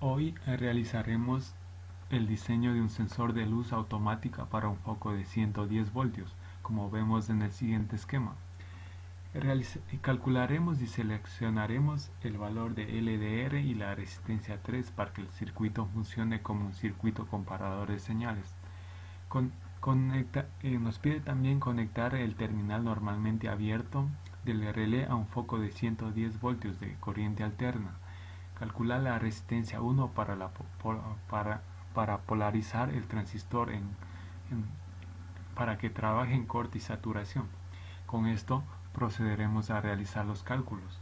Hoy realizaremos el diseño de un sensor de luz automática para un foco de 110 voltios, como vemos en el siguiente esquema. Calcularemos y seleccionaremos el valor de LDR y la resistencia 3 para que el circuito funcione como un circuito comparador de señales. Nos pide también conectar el terminal normalmente abierto del relé a un foco de 110 voltios de corriente alterna. Calcular la resistencia 1 para polarizar el transistor para que trabaje en corte y saturación. Con esto procederemos a realizar los cálculos.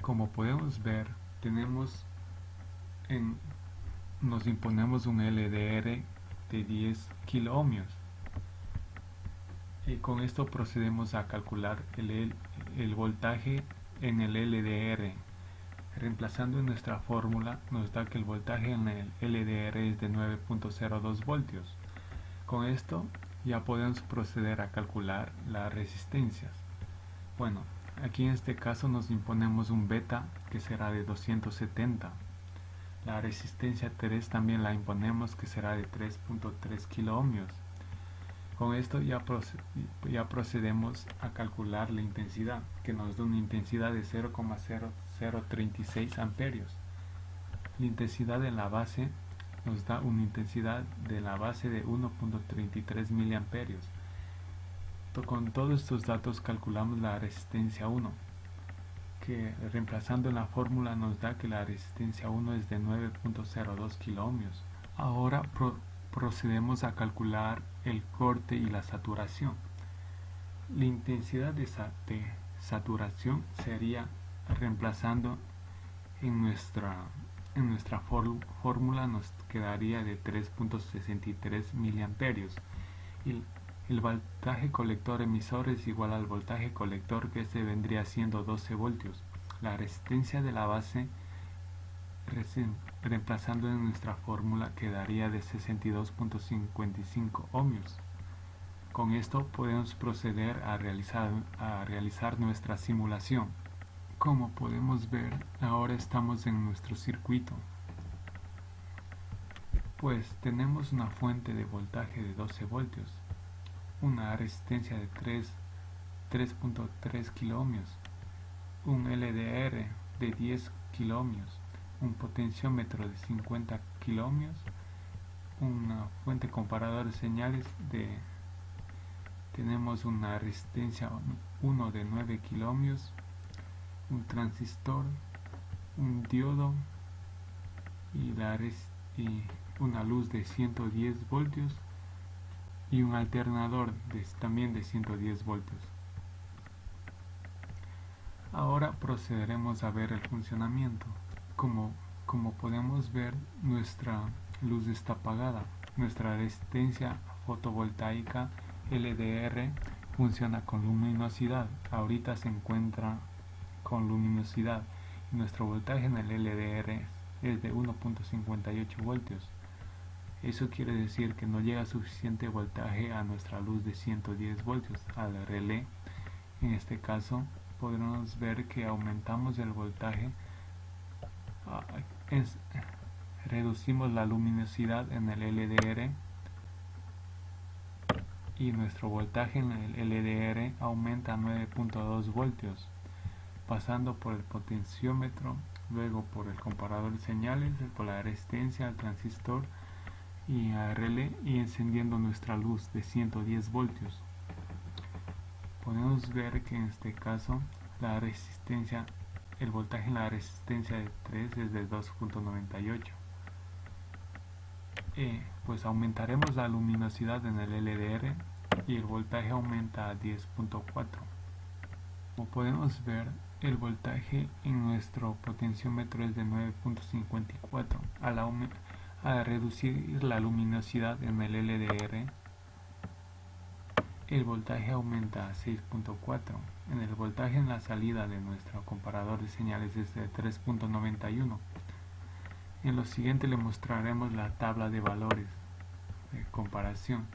Como podemos ver, nos imponemos un LDR de 10 kiloohmios. Y con esto procedemos a calcular el voltaje en el LDR. Reemplazando en nuestra fórmula nos da que el voltaje en el LDR es de 9.02 voltios. Con esto ya podemos proceder a calcular las resistencias. Bueno, aquí en este caso nos imponemos un beta que será de 270. La resistencia 3 también la imponemos, que será de 3.3 kiloohmios. Con esto ya procedemos a calcular la intensidad, que nos da una intensidad de 0,0036 amperios. La intensidad de la base nos da una intensidad de la base de 1.33 miliamperios. Con todos estos datos calculamos la resistencia 1, que reemplazando en la fórmula nos da que la resistencia 1 es de 9.02 kiloohmios. Ahora procedemos a calcular el corte y la saturación. La intensidad de saturación sería, reemplazando en nuestra fórmula, nos quedaría de 3.63 miliamperios. Y el voltaje colector emisor es igual al voltaje colector, que este vendría siendo 12 voltios. La resistencia de la base, reemplazando en nuestra fórmula, quedaría de 62.55 ohmios. Con esto podemos proceder a realizar nuestra simulación. Como podemos ver, ahora estamos en nuestro circuito. Pues tenemos una fuente de voltaje de 12 voltios, una resistencia de 3.3 kiloohmios, un LDR de 10 kiloohmios, un potenciómetro de 50 kiloohmios, una fuente comparador de señales tenemos una resistencia 1 de 9 kiloohmios, un transistor, un diodo y una luz de 110 voltios y un alternador también de 110 voltios. Ahora procederemos a ver el funcionamiento. Como podemos ver, nuestra luz está apagada. Nuestra resistencia fotovoltaica LDR funciona con luminosidad. Ahorita se encuentra con luminosidad. Nuestro voltaje en el LDR es de 1.58 voltios. Eso quiere decir que no llega suficiente voltaje a nuestra luz de 110 voltios, al relé. En este caso podremos ver que aumentamos el voltaje, reducimos la luminosidad en el LDR y nuestro voltaje en el LDR aumenta a 9.2 voltios, pasando por el potenciómetro, luego por el comparador de señales, por la resistencia al transistor y al relé, y encendiendo nuestra luz de 110 voltios. Podemos ver que en este caso el voltaje en la resistencia de 3 es de 2.98. Pues aumentaremos la luminosidad en el LDR y el voltaje aumenta a 10.4. Como podemos ver, el voltaje en nuestro potenciómetro es de 9.54. Al reducir la luminosidad en el LDR, el voltaje aumenta a 6.4. En el voltaje en la salida de nuestro comparador de señales es de 3.91. En lo siguiente le mostraremos la tabla de valores de comparación.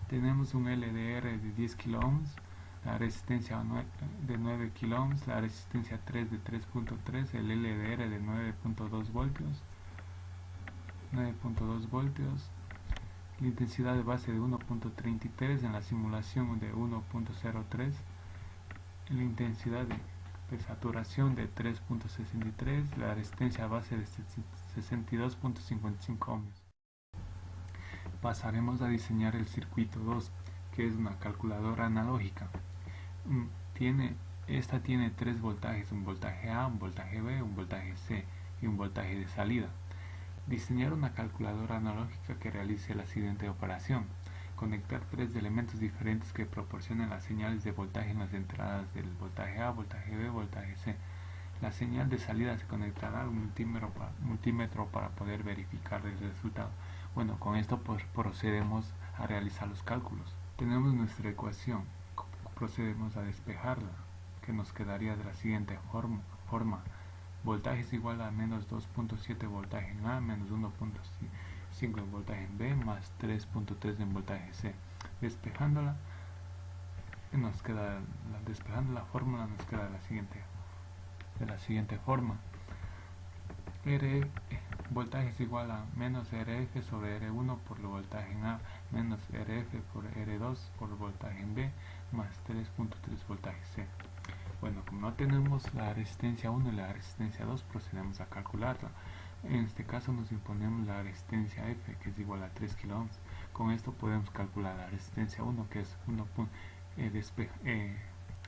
Tenemos un LDR de 10 kiloohms, la resistencia de 9 kΩ, la resistencia 3 de 3.3, el LDR de 9.2 voltios, la intensidad de base de 1.33 en la simulación de 1.03, la intensidad de saturación de 3.63, la resistencia base de 62.55 ohms. Pasaremos a diseñar el circuito 2, que es una calculadora analógica. Esta tiene tres voltajes, un voltaje A, un voltaje B, un voltaje C y un voltaje de salida. Diseñar una calculadora analógica que realice la siguiente operación: conectar tres elementos diferentes que proporcionen las señales de voltaje en las entradas del voltaje A, voltaje B, voltaje C. La señal de salida se conectará al multímetro para poder verificar el resultado. Bueno, con esto procedemos a realizar los cálculos. Tenemos nuestra ecuación, procedemos a despejarla, que nos quedaría de la siguiente forma: voltaje es igual a menos 2.7 voltaje en A, menos 1.5 en voltaje en B, más 3.3 en voltaje C. Despejando la fórmula nos queda de la siguiente forma: voltaje es igual a menos RF sobre R1 por el voltaje en A, menos RF por R2 por el voltaje en B, más 3.3 voltaje C. Bueno, como no tenemos la resistencia 1 y la resistencia 2, procedemos a calcularla. En este caso nos imponemos la resistencia F, que es igual a 3 kΩ. Con esto podemos calcular la resistencia 1, que es 1.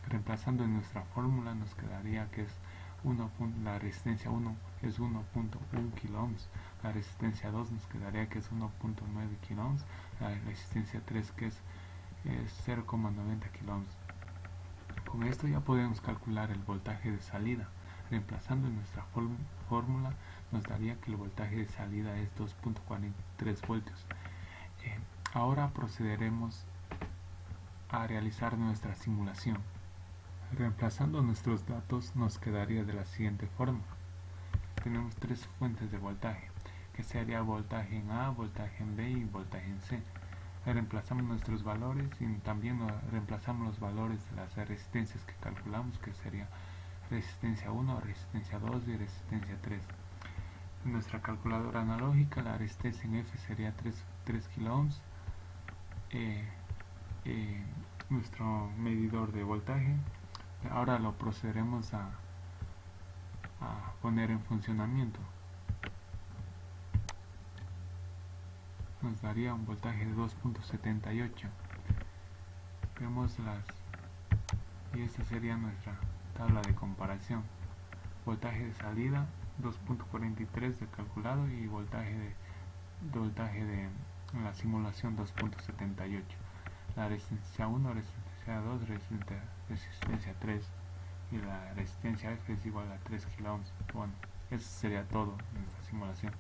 Reemplazando en nuestra fórmula nos quedaría que es la resistencia 1 es 1.1 kΩ, la resistencia 2 nos quedaría que es 1.9 kΩ, la resistencia 3 que es 0.90 kΩ. Con esto ya podemos calcular el voltaje de salida. Reemplazando en nuestra fórmula nos daría que el voltaje de salida es 2.43 voltios. Ahora procederemos a realizar nuestra simulación. Reemplazando nuestros datos nos quedaría de la siguiente forma: tenemos tres fuentes de voltaje, que sería voltaje en A, voltaje en B y voltaje en C. Reemplazamos nuestros valores y también reemplazamos los valores de las resistencias que calculamos, que sería resistencia 1, resistencia 2 y resistencia 3. En nuestra calculadora analógica la resistencia en F sería 3 kΩ. Nuestro medidor de voltaje, ahora lo procederemos a poner en funcionamiento. Nos daría un voltaje de 2.78. Vemos y esta sería nuestra tabla de comparación: voltaje de salida 2.43 de calculado y voltaje de la simulación 2.78. La resistencia 1, resistencia 2, resistencia 3 y la resistencia F es igual a 3 kΩ. Bueno, eso sería todo en esta simulación.